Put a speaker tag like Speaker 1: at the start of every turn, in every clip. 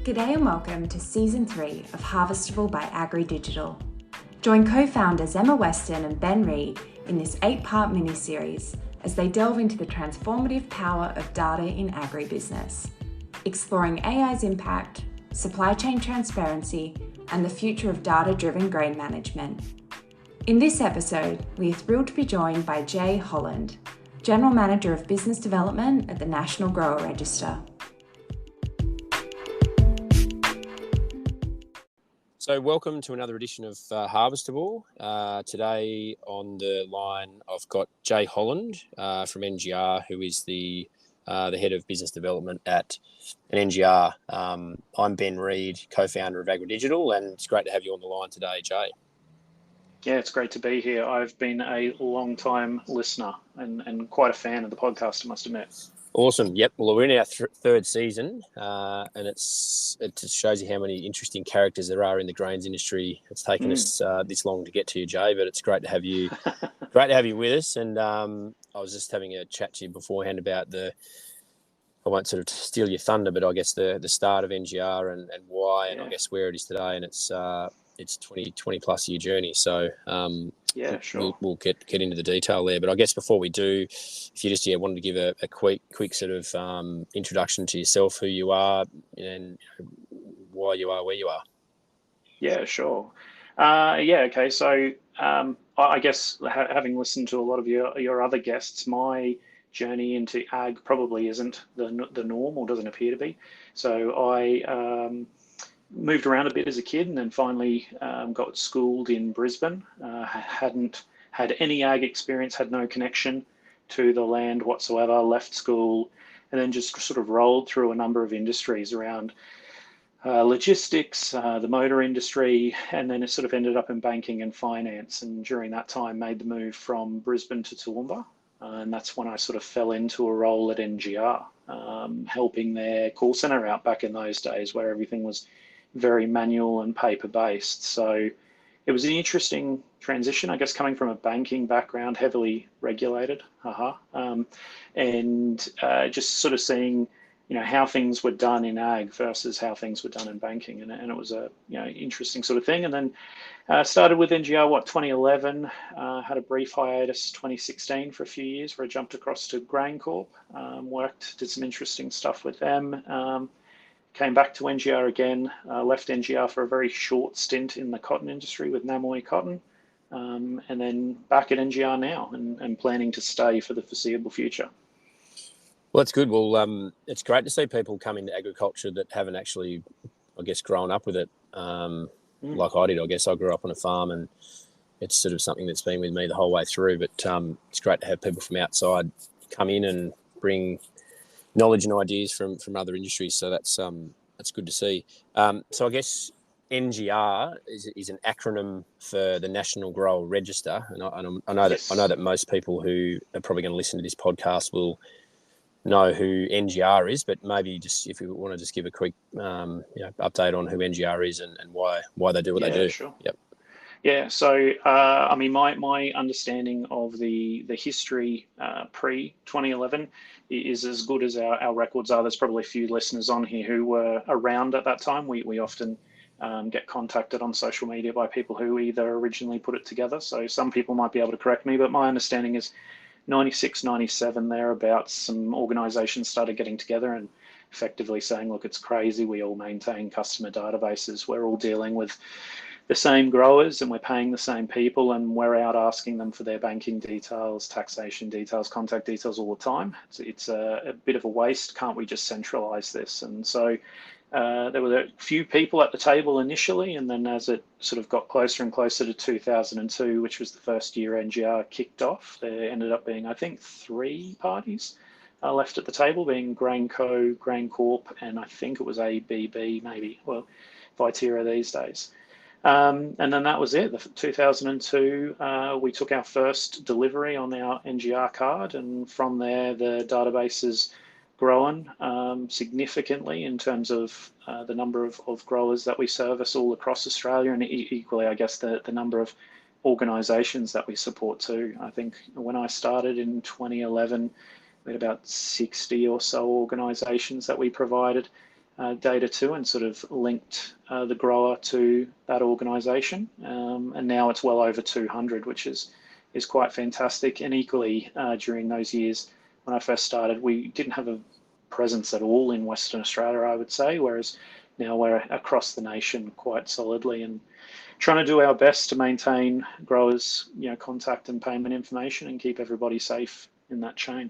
Speaker 1: G'day and welcome to Season 3 of Harvestable by AgriDigital. Join co-founders Emma Weston and Ben Reed in this 8-part mini-series as they delve into the transformative power of data in agribusiness, exploring AI's impact, supply chain transparency, and the future of data-driven grain management. In this episode, we are thrilled to be joined by Jay Holland, General Manager of Business Development at the National Grower Register.
Speaker 2: So welcome to another edition of Harvestable. Today on the line, I've got Jay Holland from NGR, who is the head of business development at an NGR. I'm Ben Reed, co-founder of AgriDigital, and it's great to have you on the line today, Jay.
Speaker 3: Yeah, it's great to be here. I've been a long-time listener and quite a fan of the podcast, I must admit.
Speaker 2: Awesome. Yep. Well, we're in our third season, and it just shows you how many interesting characters there are in the grains industry. It's taken us this long to get to you, Jay, but it's great to have you. Great to have you with us. And I was just having a chat to you beforehand about I won't sort of steal your thunder, but I guess the start of NGR and why, and I guess where it is today, and it's 20 plus year journey. So
Speaker 3: yeah, sure.
Speaker 2: We'll get into the detail there. But I guess before we do, if you just wanted to give a quick sort of introduction to yourself, who you are, and why you are where you are.
Speaker 3: Yeah, sure. Okay. So I guess having listened to a lot of your other guests, my journey into ag probably isn't the norm, or doesn't appear to be. So I moved around a bit as a kid, and then finally got schooled in Brisbane. Hadn't had any ag experience, had no connection to the land whatsoever, left school, and then just sort of rolled through a number of industries around logistics, the motor industry, and then it sort of ended up in banking and finance. And during that time made the move from Brisbane to Toowoomba. And that's when I sort of fell into a role at NGR, helping their call center out back in those days where everything was very manual and paper-based. So it was an interesting transition, I guess, coming from a banking background, heavily regulated, and just sort of seeing, how things were done in ag versus how things were done in banking, and it was a interesting sort of thing. And then started with NGR 2011, had a brief hiatus 2016 for a few years where I jumped across to Grain Corp, did some interesting stuff with them. Came back to NGR again, left NGR for a very short stint in the cotton industry with Namoy Cotton, and then back at NGR now and planning to stay for the foreseeable future.
Speaker 2: Well, that's good. Well, it's great to see people come into agriculture that haven't actually, I guess, grown up with it like I did. I guess I grew up on a farm, and it's sort of something that's been with me the whole way through. But it's great to have people from outside come in and bring knowledge and ideas from other industries, so that's good to see. So I guess NGR is an acronym for the National Grower Register, and I know that most people who are probably going to listen to this podcast will know who NGR is, but maybe just if you want to just give a quick update on who NGR is and why they do what they do.
Speaker 3: Sure.
Speaker 2: Yep.
Speaker 3: Yeah, so I mean, my understanding of the history pre-2011 is as good as our records are. There's probably a few listeners on here who were around at that time. We often get contacted on social media by people who either originally put it together. So some people might be able to correct me, but my understanding is 96, 97, thereabouts, some organisations started getting together and effectively saying, look, it's crazy. We all maintain customer databases. We're all dealing with the same growers and we're paying the same people, and we're out asking them for their banking details, taxation details, contact details all the time. It's a bit of a waste. Can't we just centralise this? And so there were a few people at the table initially, and then as it sort of got closer and closer to 2002, which was the first year NGR kicked off, there ended up being, I think, 3 parties left at the table, being Grain Co, Grain Corp, and I think it was ABB maybe, well, Viterra these days. And then that was it. 2002, we took our first delivery on our NGR card, and from there the database has grown significantly in terms of the number of growers that we service all across Australia, and equally, I guess, the number of organisations that we support too. I think when I started in 2011, we had about 60 or so organisations that we provided data to and sort of linked the grower to that organisation. And now it's well over 200, which is quite fantastic. And equally, during those years when I first started, we didn't have a presence at all in Western Australia, I would say, whereas now we're across the nation quite solidly and trying to do our best to maintain growers, contact and payment information and keep everybody safe in that chain.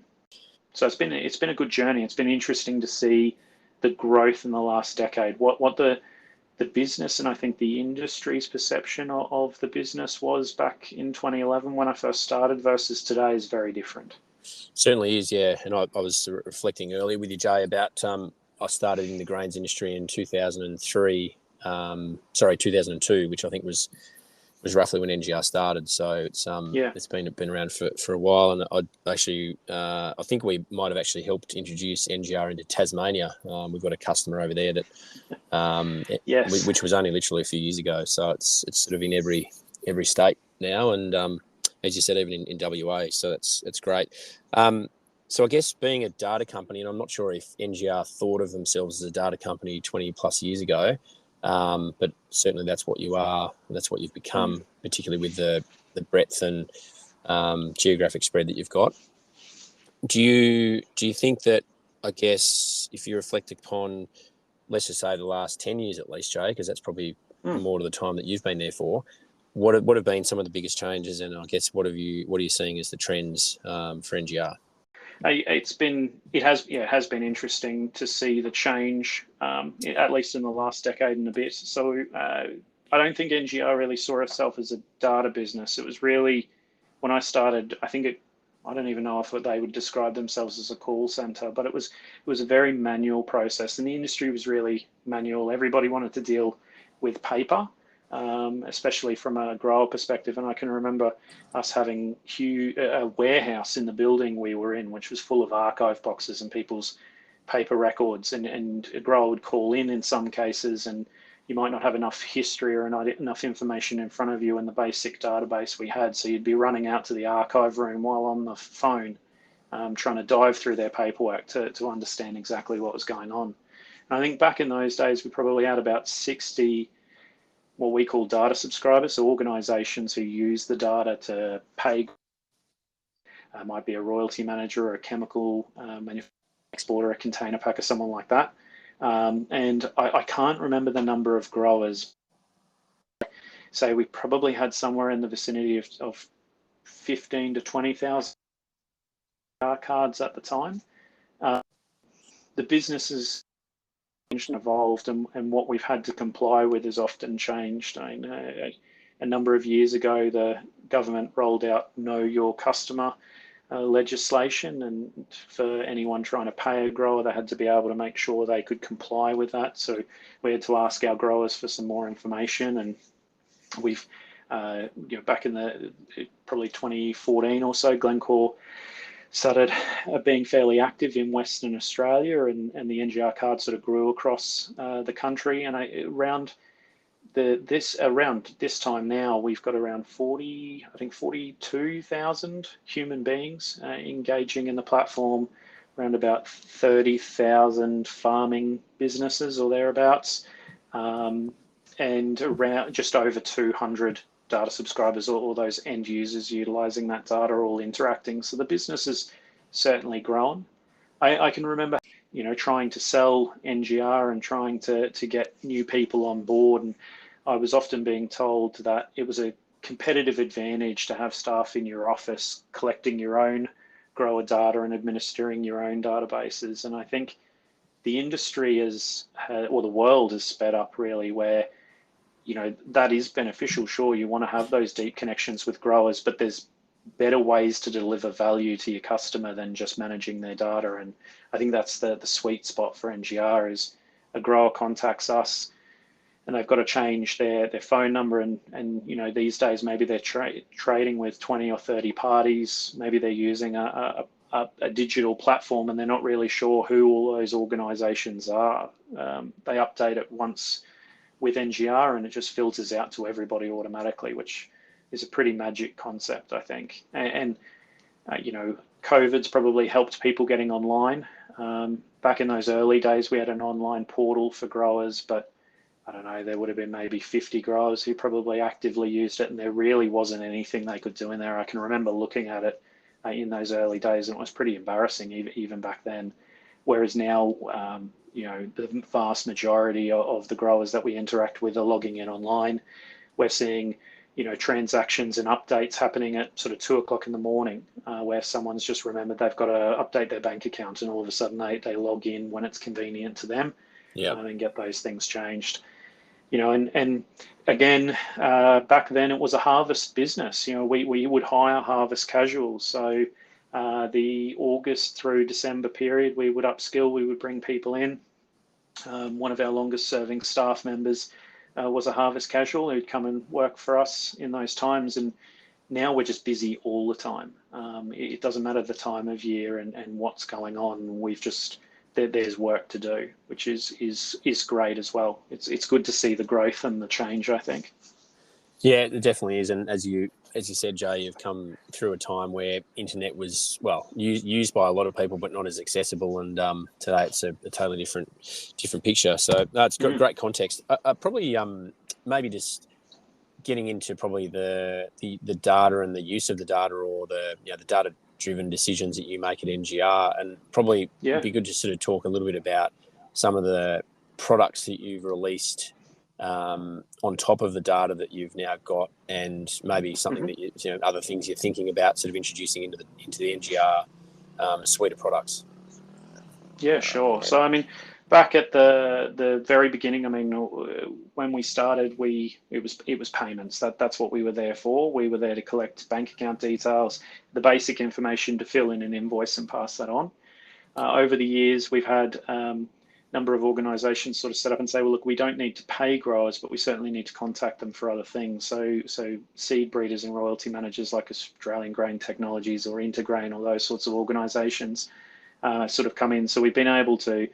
Speaker 3: So it's been a good journey. It's been interesting to see the growth in the last decade. What the business and I think the industry's perception of the business was back in 2011 when I first started versus today is very different.
Speaker 2: Certainly is, yeah. And I was reflecting earlier with you, Jay, about I started in the grains industry in 2002, which I think was roughly when NGR started. So it's it's been around for a while, and I think we might have actually helped introduce NGR into Tasmania. We've got a customer over there that
Speaker 3: yes,
Speaker 2: which was only literally a few years ago. So it's sort of in every state now, and as you said, even in WA. So it's great. So I guess being a data company, and I'm not sure if NGR thought of themselves as a data company 20 plus years ago, but certainly that's what you are, and that's what you've become, particularly with the breadth and geographic spread that you've got. Do you think that, I guess, if you reflect upon, let's just say the last 10 years at least, Jay, because that's probably more to the time that you've been there for, what have been some of the biggest changes, and I guess what are you seeing as the trends for NGR?
Speaker 3: It has been interesting to see the change, at least in the last decade and a bit. So I don't think NGR really saw itself as a data business. It was really, when I started, I don't even know if they would describe themselves as a call center, but it was a very manual process, and the industry was really manual. Everybody wanted to deal with paper, especially from a grower perspective. And I can remember us having a warehouse in the building we were in, which was full of archive boxes and people's paper records, and a grower would call in some cases, and you might not have enough history or enough information in front of you in the basic database we had. So you'd be running out to the archive room while on the phone, trying to dive through their paperwork to understand exactly what was going on. And I think back in those days, we probably had about 60 what we call data subscribers, so organizations who use the data to pay. Might be a royalty manager or a chemical manufacturer, exporter, a container packer, someone like that. And I can't remember the number of growers. Say we probably had somewhere in the vicinity of 15 to 20,000 cards at the time. The businesses and evolved, and what we've had to comply with has often changed. A number of years ago, the government rolled out Know Your Customer legislation, and for anyone trying to pay a grower, they had to be able to make sure they could comply with that. So we had to ask our growers for some more information, and we've back in the probably 2014 or so, Glencore started being fairly active in Western Australia, and the NGR card sort of grew across the country. And around this time now, we've got around 42,000 human beings engaging in the platform, around about 30,000 farming businesses or thereabouts, and around just over 200 data subscribers, or those end users utilizing that data, all interacting. So the business has certainly grown. I can remember, trying to sell NGR and trying to get new people on board, and I was often being told that it was a competitive advantage to have staff in your office collecting your own grower data and administering your own databases. And I think the industry or the world has sped up really, where that is beneficial. Sure, you want to have those deep connections with growers, but there's better ways to deliver value to your customer than just managing their data. And I think that's the sweet spot for NGR. Is a grower contacts us and they've got to change their phone number, and these days maybe they're trading with 20 or 30 parties, maybe they're using a digital platform, and they're not really sure who all those organizations are. They update it once with NGR, and it just filters out to everybody automatically, which is a pretty magic concept, I think. And COVID's probably helped people getting online. Back in those early days, we had an online portal for growers, but I don't know, there would have been maybe 50 growers who probably actively used it, and there really wasn't anything they could do in there. I can remember looking at it in those early days, and it was pretty embarrassing even back then. Whereas now, the vast majority of the growers that we interact with are logging in online. We're seeing, transactions and updates happening at sort of 2 o'clock in the morning, where someone's just remembered they've got to update their bank account, and all of a sudden they log in when it's convenient to them, and get those things changed. And again, back then it was a harvest business. We would hire harvest casuals. So the August through December period, we would upskill, we would bring people in. One of our longest serving staff members was a harvest casual who'd come and work for us in those times. And now we're just busy all the time. It doesn't matter the time of year and what's going on. There's work to do, which is great as well. It's good to see the growth and the change, I think.
Speaker 2: Yeah, it definitely is. And as you said, Jay, you've come through a time where internet was, used by a lot of people, but not as accessible. And today it's a totally different picture. So it's great context. Probably maybe just getting into probably the data and the use of the data, or the data-driven decisions that you make at NGR, and probably it'd be good to sort of talk a little bit about some of the products that you've released on top of the data that you've now got, and maybe something that other things you're thinking about sort of introducing into the NGR suite of products.
Speaker 3: Yeah, sure. So I mean, back at the very beginning, I mean, when we started, it was payments. That's what we were there for. We were there to collect bank account details, the basic information to fill in an invoice and pass that on. Over the years, we've had number of organisations sort of set up and say, well, look, we don't need to pay growers, but we certainly need to contact them for other things. So seed breeders and royalty managers like Australian Grain Technologies or Intergrain or those sorts of organisations sort of come in. So we've been able to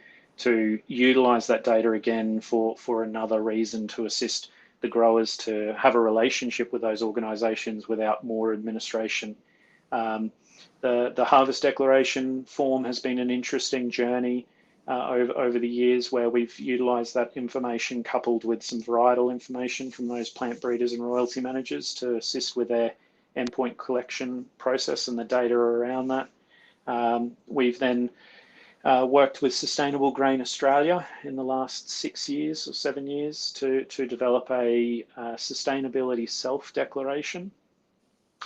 Speaker 3: utilise that data again for another reason, to assist the growers to have a relationship with those organisations without more administration. The harvest declaration form has been an interesting journey over the years, where we've utilised that information coupled with some varietal information from those plant breeders and royalty managers to assist with their endpoint collection process and the data around that. We've then worked with Sustainable Grain Australia in the last 6 years or 7 years to develop a sustainability self-declaration,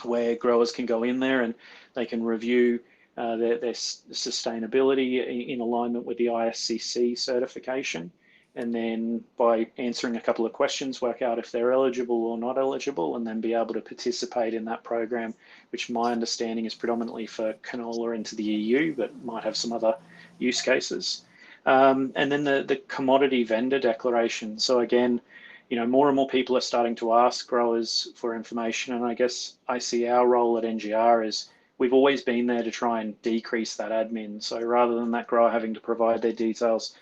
Speaker 3: where growers can go in there and they can review their sustainability in alignment with the ISCC certification, and then by answering a couple of questions, work out if they're eligible or not eligible, and then be able to participate in that program, which my understanding is predominantly for canola into the EU, but might have some other use cases. And then the commodity vendor declaration. So again, more and more people are starting to ask growers for information, and I guess I see our role at NGR is we've always been there to try and decrease that admin. So rather than that grower having to provide their details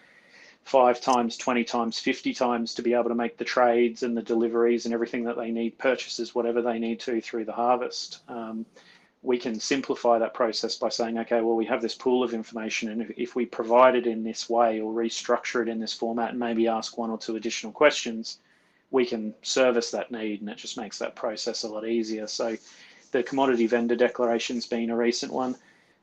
Speaker 3: 5 times, 20 times, 50 times to be able to make the trades and the deliveries and everything that they need, purchases, whatever they need to through the harvest, we can simplify that process by saying, okay, well, we have this pool of information, and if we provide it in this way or restructure it in this format and maybe ask 1 or 2 additional questions, we can service that need, and it just makes that process a lot easier. So the commodity vendor declaration's been a recent one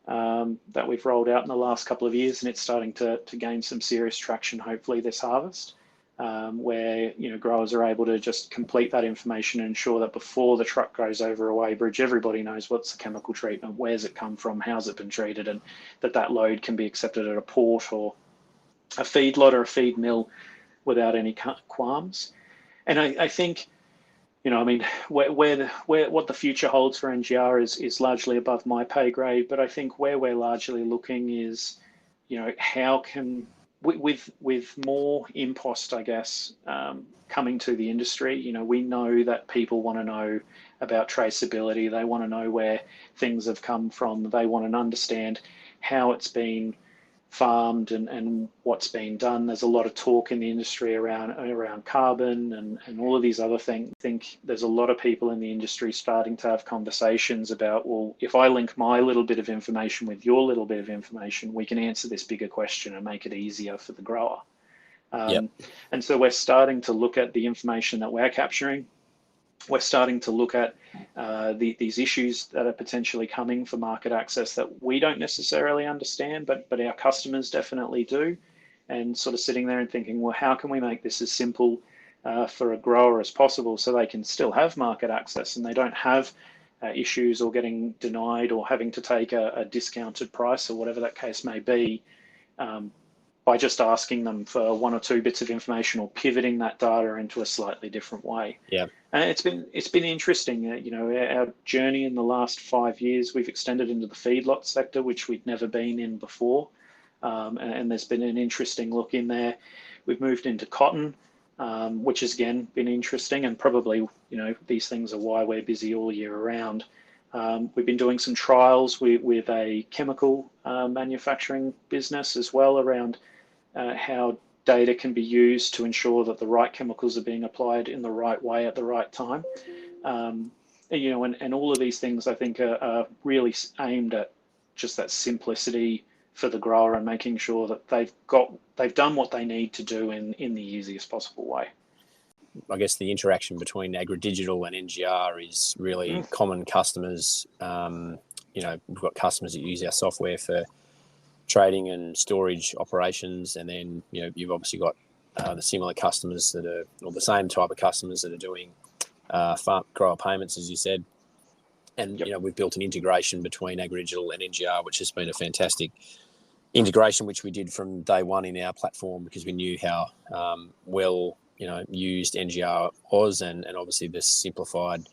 Speaker 3: that we've rolled out in the last couple of years, and it's starting to gain some serious traction, hopefully this harvest, where growers are able to just complete that information and ensure that before the truck goes over a weighbridge, everybody knows what's the chemical treatment, where's it come from, how's it been treated, and that load can be accepted at a port or a feedlot or a feed mill without any qualms. And I think, I mean, what the future holds for NGR is largely above my pay grade, but I think where we're largely looking is, how can, with more impost, I guess, coming to the industry, we know that people want to know about traceability. They want to know where things have come from. They want to understand how it's been farmed and what's been done. There's a lot of talk in the industry around carbon and all of these other things. I think there's a lot of people in the industry starting to have conversations about, well, if I link my little bit of information with your little bit of information, we can answer this bigger question and make it easier for the grower. And so we're starting to look at the information that we're capturing. We're starting to look at these issues that are potentially coming for market access that we don't necessarily understand, but our customers definitely do, and sort of sitting there and thinking, well, how can we make this as simple for a grower as possible so they can still have market access and they don't have issues or getting denied or having to take a discounted price or whatever that case may be, by just asking them for one or two bits of information or pivoting that data into a slightly different way. And it's been interesting. Our journey in the last 5 years, we've extended into the feedlot sector, which we'd never been in before, and there's been an interesting look in there. We've moved into cotton, which has again been interesting, and probably these things are why we're busy all year round. We've been doing some trials with a chemical manufacturing business as well around how data can be used to ensure that the right chemicals are being applied in the right way at the right time. And all of these things I think are really aimed at just that simplicity for the grower and making sure that they've done what they need to do in the easiest possible way.
Speaker 2: I guess the interaction between AgriDigital and NGR is really common customers. We've got customers that use our software for trading and storage operations, and then you've obviously got the similar customers that are, or the same type of customers that are doing farm grower payments, as you said. And we've built an integration between AgriDigital and NGR, which has been a fantastic integration, which we did from day one in our platform because we knew how used NGR was, and obviously the simplified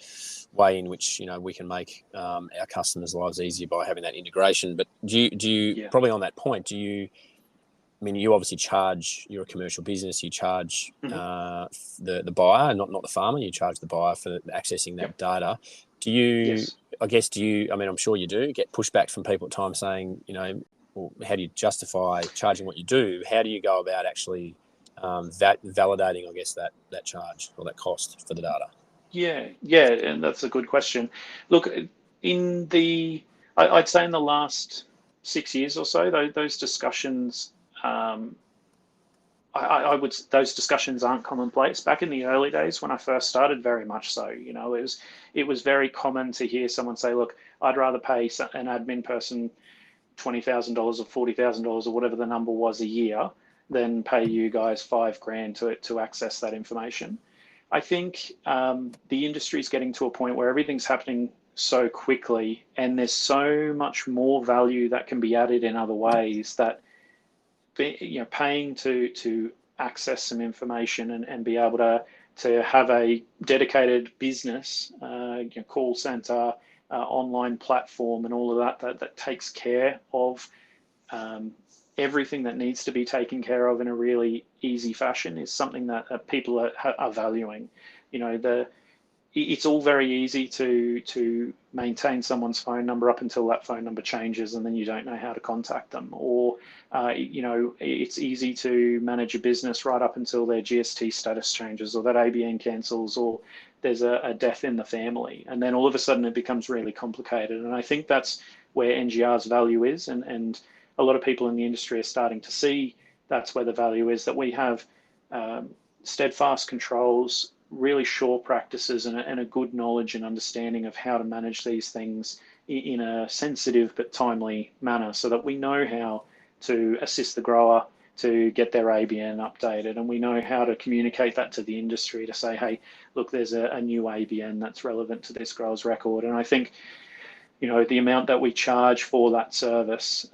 Speaker 2: way in which we can make our customers' lives easier by having that integration. But do you probably on that point, you obviously charge, you're a commercial business, you charge the buyer, not the farmer, you charge the buyer for accessing that data. Do you, I'm sure you do get pushback from people at times saying, well, how do you justify charging what you do? How do you go about actually validating, I guess, that charge or that cost for the data?
Speaker 3: Yeah, and that's a good question. Look, I'd say in the last 6 years or so, those discussions, those discussions aren't commonplace. Back in the early days when I first started, very much so. It was very common to hear someone say, "Look, I'd rather pay an admin person $20,000 or $40,000 or whatever the number was a year than pay you guys $5,000 to access that information." I think the industry is getting to a point where everything's happening so quickly, and there's so much more value that can be added in other ways that paying to access some information and be able to have a dedicated business, call center, online platform, and all of that takes care of everything that needs to be taken care of in a really easy fashion is something that people are valuing. It's all very easy to maintain someone's phone number up until that phone number changes and then you don't know how to contact them. Or, it's easy to manage a business right up until their GST status changes or that ABN cancels or there's a death in the family. And then all of a sudden it becomes really complicated. And I think that's where NGR's value is. And a lot of people in the industry are starting to see that's where the value is, that we have steadfast controls, really sure practices, and a good knowledge and understanding of how to manage these things in a sensitive but timely manner so that we know how to assist the grower to get their ABN updated, and we know how to communicate that to the industry to say, hey, look, there's a new ABN that's relevant to this grower's record. And I think the amount that we charge for that service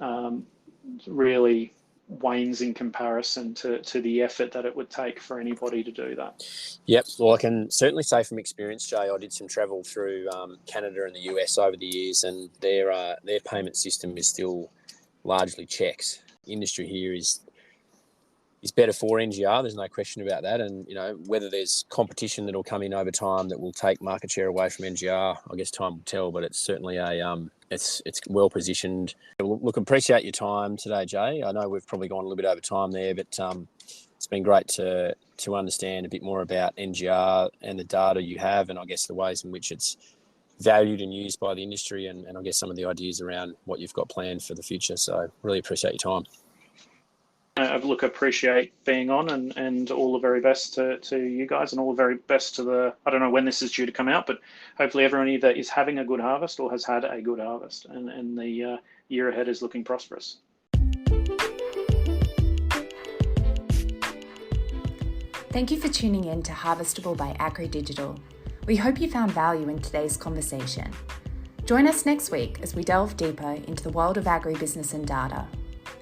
Speaker 3: really wanes in comparison to the effort that it would take for anybody to do that.
Speaker 2: Yep. Well, I can certainly say from experience, Jay, I did some travel through Canada and the US over the years, and their payment system is still largely checks. The industry here is better for NGR. There's no question about that. And, whether there's competition that'll come in over time that will take market share away from NGR, I guess time will tell, but it's certainly it's well positioned. Look, appreciate your time today, Jay. I know we've probably gone a little bit over time there, but it's been great to understand a bit more about NGR and the data you have, and I guess the ways in which it's valued and used by the industry, and I guess some of the ideas around what you've got planned for the future. So really appreciate your time.
Speaker 3: Look, appreciate being on, and all the very best to you guys, and all the very best to I don't know when this is due to come out, but hopefully everyone either is having a good harvest or has had a good harvest, and the year ahead is looking prosperous.
Speaker 1: Thank you for tuning in to Harvestable by Agri Digital. We hope you found value in today's conversation. Join us next week as we delve deeper into the world of agribusiness and data.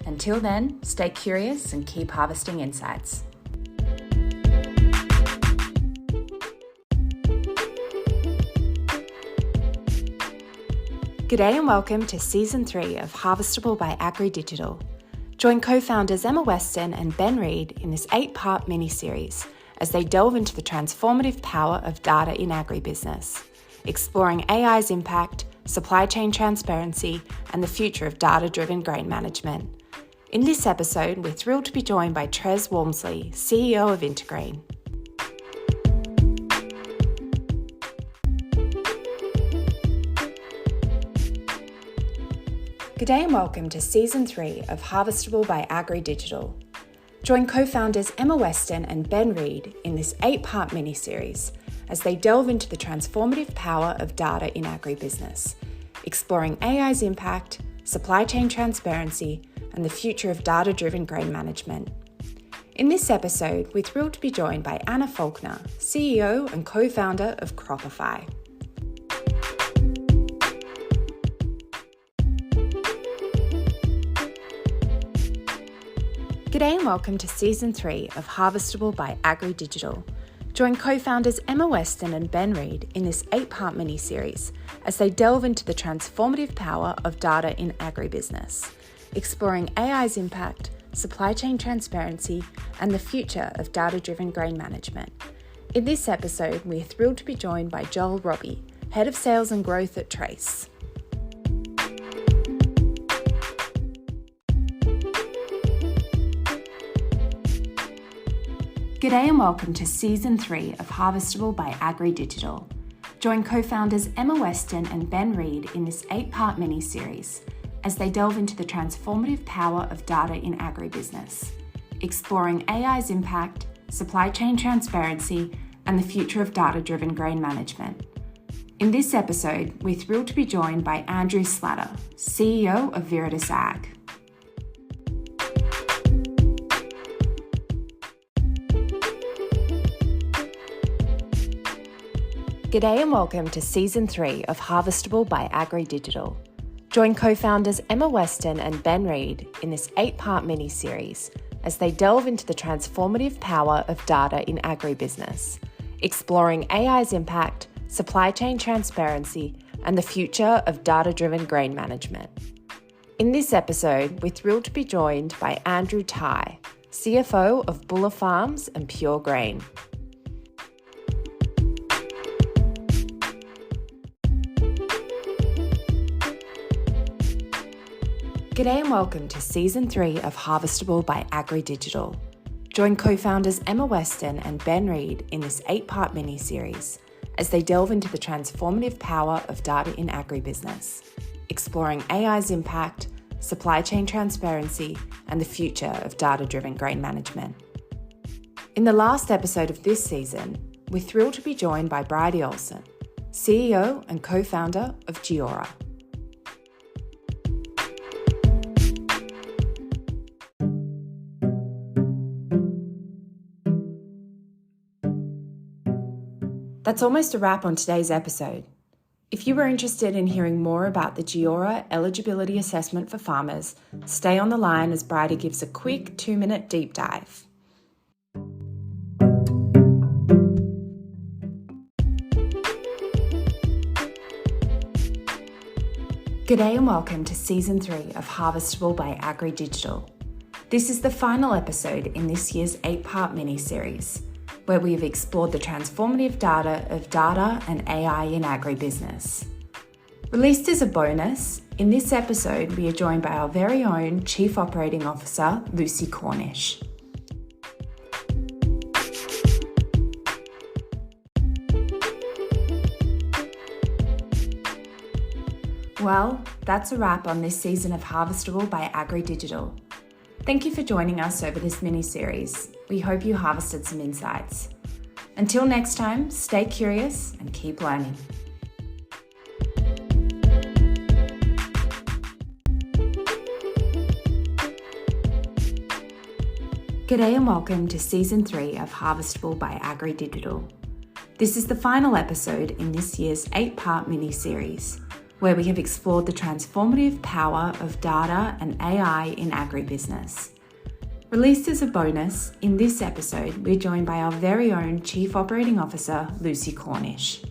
Speaker 1: Until then, stay curious and keep harvesting insights. G'day and welcome to Season 3 of Harvestable by Agri Digital. Join co-founders Emma Weston and Ben Reed in this 8-part mini-series as they delve into the transformative power of data in agribusiness, exploring AI's impact, supply chain transparency, and the future of data-driven grain management. In this episode, we're thrilled to be joined by Trez Walmsley, CEO of Intergrain. G'day and welcome to Season 3 of Harvestable by Agri Digital. Join co-founders Emma Weston and Ben Reed in this 8-part mini-series as they delve into the transformative power of data in agribusiness, exploring AI's impact, supply chain transparency, and the future of data-driven grain management. In this episode, we're thrilled to be joined by Anna Faulkner, CEO and co-founder of Cropify. G'day and welcome to Season 3 of Harvestable by Agri Digital. Join co-founders Emma Weston and Ben Reed in this 8-part mini-series as they delve into the transformative power of data in agribusiness, exploring AI's impact, supply chain transparency, and the future of data-driven grain management. In this episode, we're thrilled to be joined by Joel Robbie, Head of Sales and Growth at Trace. G'day and welcome to Season 3 of Harvestable by Agri Digital. Join co-founders Emma Weston and Ben Reed in this 8-part mini-series as they delve into the transformative power of data in agribusiness, exploring AI's impact, supply chain transparency, and the future of data-driven grain management. In this episode, we're thrilled to be joined by Andrew Slatter, CEO of Veritas Ag. G'day and welcome to Season 3 of Harvestable by Agri Digital. Join co-founders Emma Weston and Ben Reed in this 8-part mini-series as they delve into the transformative power of data in agribusiness, exploring AI's impact, supply chain transparency, and the future of data-driven grain management. In this episode, we're thrilled to be joined by Andrew Ty, CFO of Buller Farms and Pure Grain. G'day and welcome to Season 3 of Harvestable by Agri Digital. Join co-founders Emma Weston and Ben Reed in this 8-part mini-series as they delve into the transformative power of data in agribusiness, exploring AI's impact, supply chain transparency, and the future of data-driven grain management. In the last episode of this season, we're thrilled to be joined by Bridie Olsen, CEO and co-founder of Giora. That's almost a wrap on today's episode. If you were interested in hearing more about the Giora eligibility assessment for farmers, stay on the line as Bridie gives a quick 2-minute deep dive. G'day and welcome to Season 3 of Harvestable by Agri Digital. This is the final episode in this year's 8-part mini-series, where we have explored the transformative data of data and AI in agribusiness. Released as a bonus, in this episode we are joined by our very own Chief Operating Officer, Lucy Cornish. Well, that's a wrap on this season of Harvestable by AgriDigital. Thank you for joining us over this mini-series. We hope you harvested some insights. Until next time, stay curious and keep learning. G'day and welcome to Season 3 of Harvestable by AgriDigital. This is the final episode in this year's 8-part mini-series, where we have explored the transformative power of data and AI in agribusiness. Released as a bonus, in this episode we're joined by our very own Chief Operating Officer, Lucy Cornish.